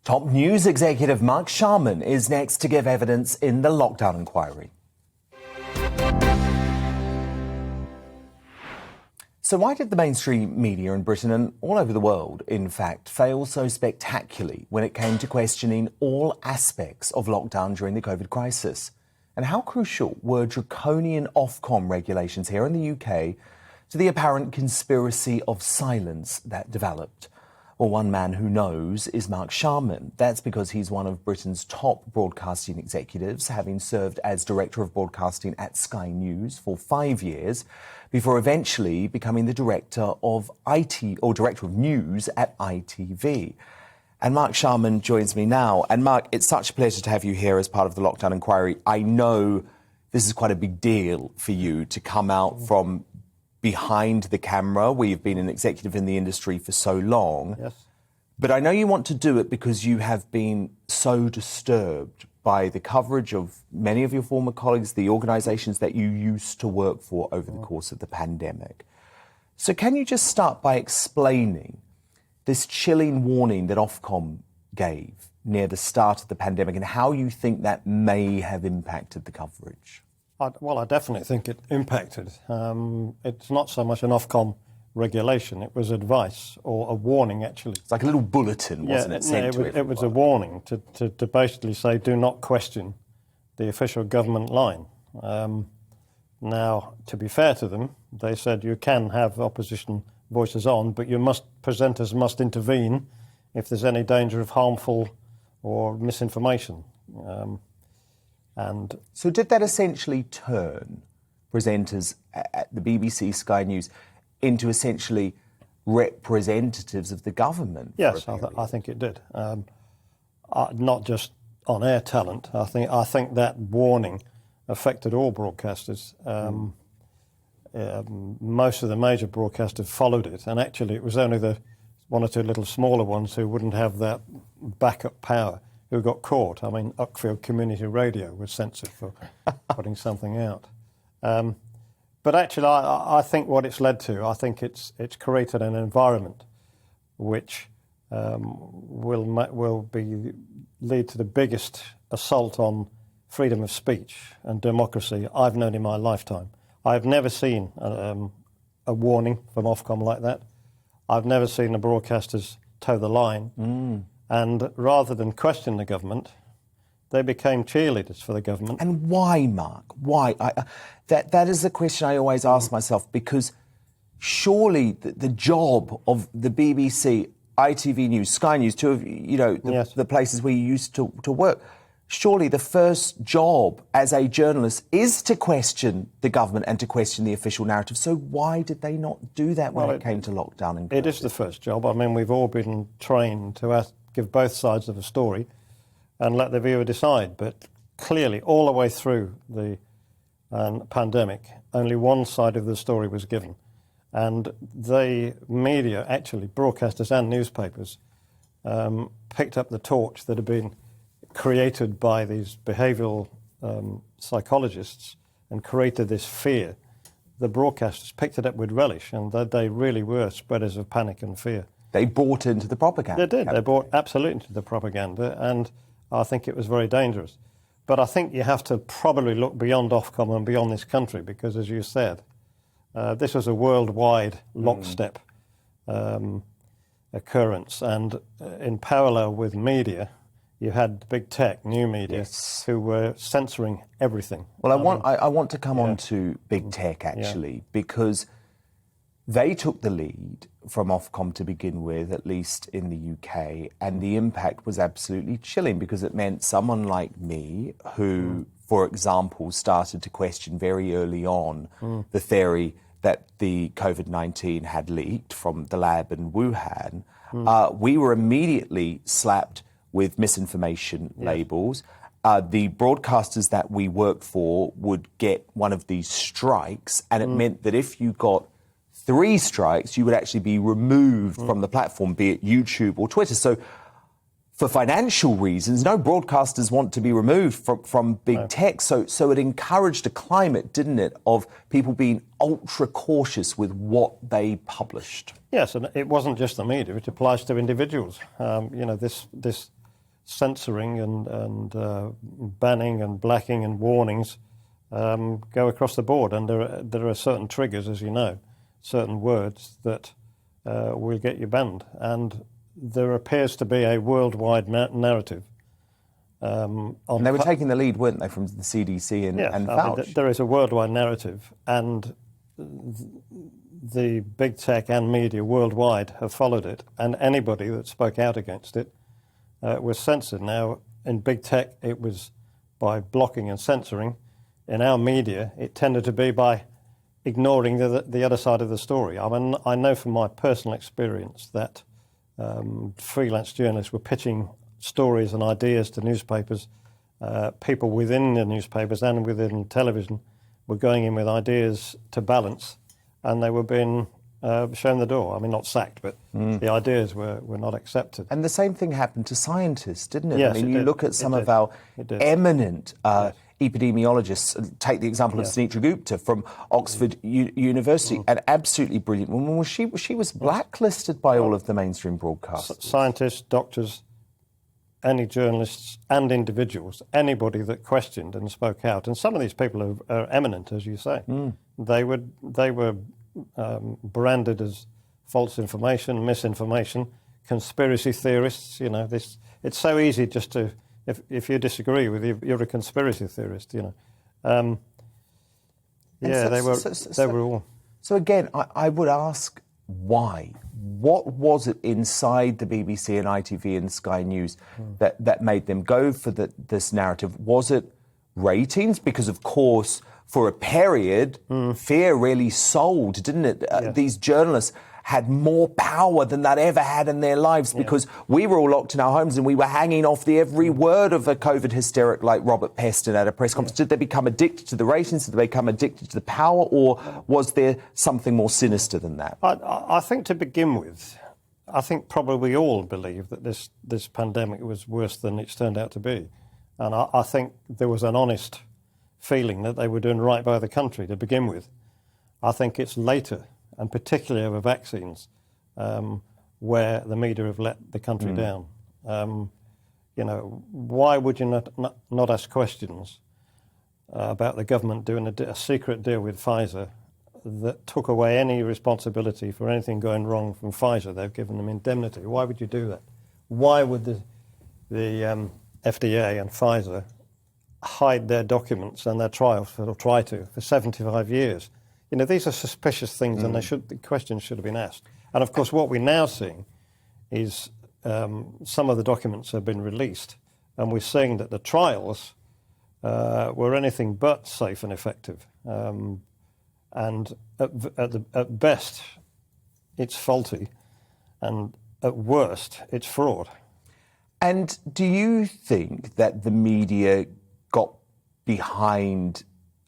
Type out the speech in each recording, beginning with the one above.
Top news executive Mark Sharman is next to give evidence in the lockdown inquiry. So why did the mainstream media in Britain and all over the world, in fact, fail so spectacularly when it came to questioning all aspects of lockdown during the COVID crisis? And how crucial were draconian Ofcom regulations here in the UK to the apparent conspiracy of silence that developed? Well, one man who knows is Mark Sharman. That's because he's one of Britain's top broadcasting executives, having served as Director of Broadcasting at Sky News for 5 years, before eventually becoming the Director of Director of News at ITV. And Mark Sharman joins me now. And Mark, it's such a pleasure to have you here as part of the lockdown inquiry. I know this is quite a big deal for you to come out from behind the camera, where you've been an executive in the industry for so long. Yes. But I know you want to do it because you have been so disturbed by the coverage of many of your former colleagues, the organisations that you used to work for over the course of the pandemic. So can you just start by explaining this chilling warning that Ofcom gave near the start of the pandemic and how you think that may have impacted the coverage? I definitely think it impacted. It's not so much an Ofcom regulation, it was advice, or a warning, actually. It's like a little bulletin, wasn't it? It was a warning to basically say, do not question the official government line. Now, to be fair to them, they said you can have opposition voices on, but presenters must intervene if there's any danger of harmful or misinformation. And so did that essentially turn presenters at the BBC, Sky News, into essentially representatives of the government? Yes, I think it did. Not just on-air talent. I think that warning affected all broadcasters. Most of the major broadcasters followed it, and actually it was only the one or two little smaller ones who wouldn't have that backup power who got caught. I mean, Uckfield Community Radio was censored for putting something out. But actually, I think what it's led to, I think it's created an environment which will lead to the biggest assault on freedom of speech and democracy I've known in my lifetime. I've never seen a warning from Ofcom like that. I've never seen the broadcasters toe the line. And rather than question the government, they became cheerleaders for the government. And why, Mark? Why? That is the question I always ask myself, because surely the job of the BBC, ITV News, Sky News, two of the places where you used to work, surely the first job as a journalist is to question the government and to question the official narrative. So why did they not do that when it came to lockdown? And it is the first job. I mean, we've all been trained to give both sides of a story and let the viewer decide. But clearly, all the way through the pandemic, only one side of the story was given. And the media, actually, broadcasters and newspapers, picked up the torch that had been created by these behavioural psychologists and created this fear. The broadcasters picked it up with relish, and they really were spreaders of panic and fear. They bought into the propaganda. They did. They bought absolutely into the propaganda, and I think it was very dangerous. But I think you have to probably look beyond Ofcom and beyond this country, because, as you said, this was a worldwide lockstep occurrence. And in parallel with media, you had big tech, new media, who were censoring everything. Well, I want to come on to big tech, actually, because they took the lead from Ofcom to begin with, at least in the UK, and the impact was absolutely chilling, because it meant someone like me who, for example, started to question very early on the theory that the COVID-19 had leaked from the lab in Wuhan, we were immediately slapped with misinformation labels. The broadcasters that we worked for would get one of these strikes, and it meant that if you got 3 strikes, you would actually be removed from the platform, be it YouTube or Twitter. So for financial reasons, no broadcasters want to be removed from big tech. So it encouraged a climate, didn't it, of people being ultra cautious with what they published. Yes, and it wasn't just the media, it applies to individuals. This censoring and banning and blacking and warnings go across the board. And there are certain triggers, as you know, certain words that will get you banned. And there appears to be a worldwide narrative. And they were taking the lead, weren't they, from the CDC and, yes, and Fauci? I mean, there is a worldwide narrative, and the big tech and media worldwide have followed it, and anybody that spoke out against it was censored. Now, in big tech, it was by blocking and censoring. In our media, it tended to be by ignoring the other side of the story. I mean, I know from my personal experience that freelance journalists were pitching stories and ideas to newspapers. People within the newspapers and within television were going in with ideas to balance, and they were being shown the door. I mean, not sacked, but the ideas were not accepted. And the same thing happened to scientists, didn't it? Yes, I mean, it you did. look at some It of did. our It did. eminent epidemiologists. Take the example of Sunitra Gupta from Oxford University, an absolutely brilliant woman. She was blacklisted by all of the mainstream broadcasts. Scientists, doctors, any journalists and individuals, anybody that questioned and spoke out. And some of these people are eminent, as you say. They were branded as false information, misinformation, conspiracy theorists. You know, it's so easy just to, if you disagree with you, you're a conspiracy theorist. You know, they were all. So again, I would ask why. What was it inside the BBC and ITV and Sky News that made them go for this narrative? Was it ratings? Because, of course, for a period, fear really sold, didn't it? These journalists had more power than they'd ever had in their lives because we were all locked in our homes and we were hanging off the every word of a COVID hysteric like Robert Peston at a press conference. Did they become addicted to the ratings? Did they become addicted to the power? Or was there something more sinister than that? I think to begin with, I think probably we all believe that this pandemic was worse than it's turned out to be. And I think there was an honest feeling that they were doing right by the country to begin with. I think it's later, and particularly over vaccines, where the media have let the country down. You know, why would you not ask questions about the government doing a secret deal with Pfizer that took away any responsibility for anything going wrong from Pfizer? They've given them indemnity. Why would you do that? Why would the FDA and Pfizer hide their documents and their trials, or try to, for 75 years? You know, these are suspicious things, and the questions should have been asked. And of course, what we're now seeing is some of the documents have been released, and we're seeing that the trials were anything but safe and effective. And at best, it's faulty, and at worst, it's fraud. And do you think that the media got behind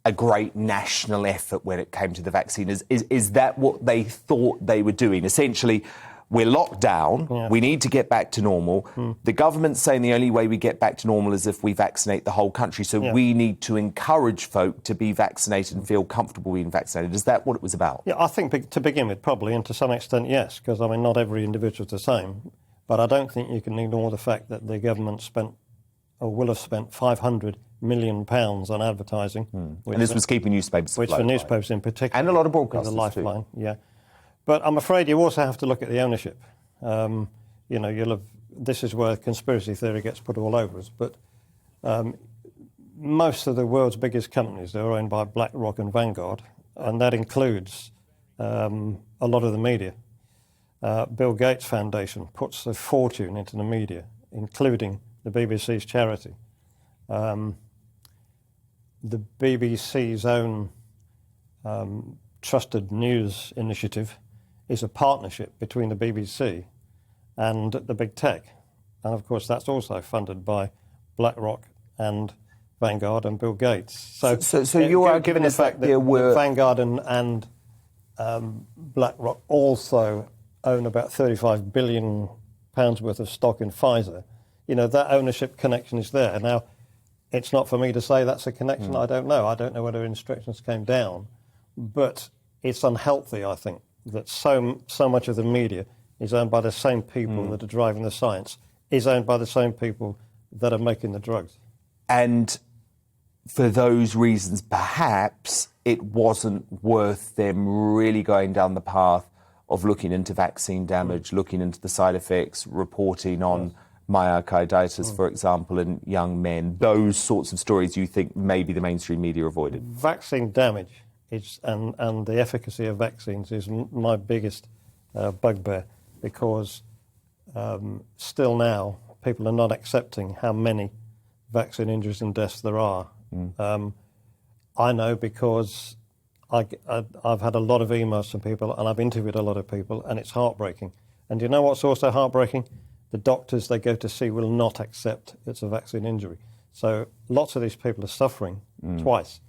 a great national effort when it came to the vaccine? Is that what they thought they were doing? Essentially, we're locked down, we need to get back to normal. The government's saying the only way we get back to normal is if we vaccinate the whole country, so we need to encourage folk to be vaccinated and feel comfortable being vaccinated. Is that what it was about? Yeah, I think to begin with, probably, and to some extent, yes, because, I mean, not every individual is the same. But I don't think you can ignore the fact that the government spent, or will have spent, £500 million on advertising. And this was keeping newspapers afloat. Which for newspapers in particular. And a lot of broadcasters is a lifeline, But I'm afraid you also have to look at the ownership. You know, this is where conspiracy theory gets put all over us. But most of the world's biggest companies are owned by BlackRock and Vanguard, and that includes a lot of the media. Bill Gates Foundation puts a fortune into the media, including the BBC's charity. The BBC's own Trusted News initiative is a partnership between the BBC and the big tech. And of course, that's also funded by BlackRock and Vanguard and Bill Gates. So you are given the fact that Vanguard and BlackRock also own about £35 billion worth of stock in Pfizer, you know, that ownership connection is there. Now, it's not for me to say that's a connection. I don't know. I don't know whether instructions came down. But it's unhealthy, I think, that so much of the media is owned by the same people that are driving the science, is owned by the same people that are making the drugs. And for those reasons, perhaps it wasn't worth them really going down the path of looking into vaccine damage, looking into the side effects, reporting on myocarditis, for example, in young men. Those sorts of stories you think maybe the mainstream media avoided? Vaccine damage is, and the efficacy of vaccines is my biggest bugbear, because still now people are not accepting how many vaccine injuries and deaths there are. I know because I've had a lot of emails from people, and I've interviewed a lot of people, and it's heartbreaking. And do you know what's also heartbreaking? The doctors they go to see will not accept it's a vaccine injury. So lots of these people are suffering twice.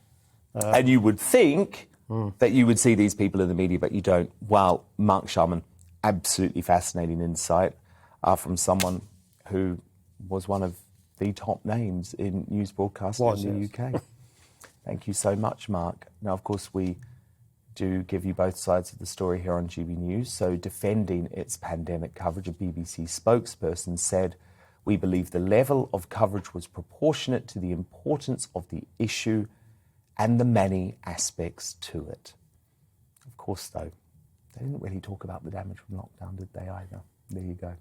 And you would think that you would see these people in the media, but you don't. Well, Mark Sharman, absolutely fascinating insight from someone who was one of the top names in news broadcasting in the UK. Thank you so much, Mark. Now, of course, we do give you both sides of the story here on GB News. So defending its pandemic coverage, a BBC spokesperson said, "We believe the level of coverage was proportionate to the importance of the issue and the many aspects to it." Of course, though, they didn't really talk about the damage from lockdown, did they, either? There you go.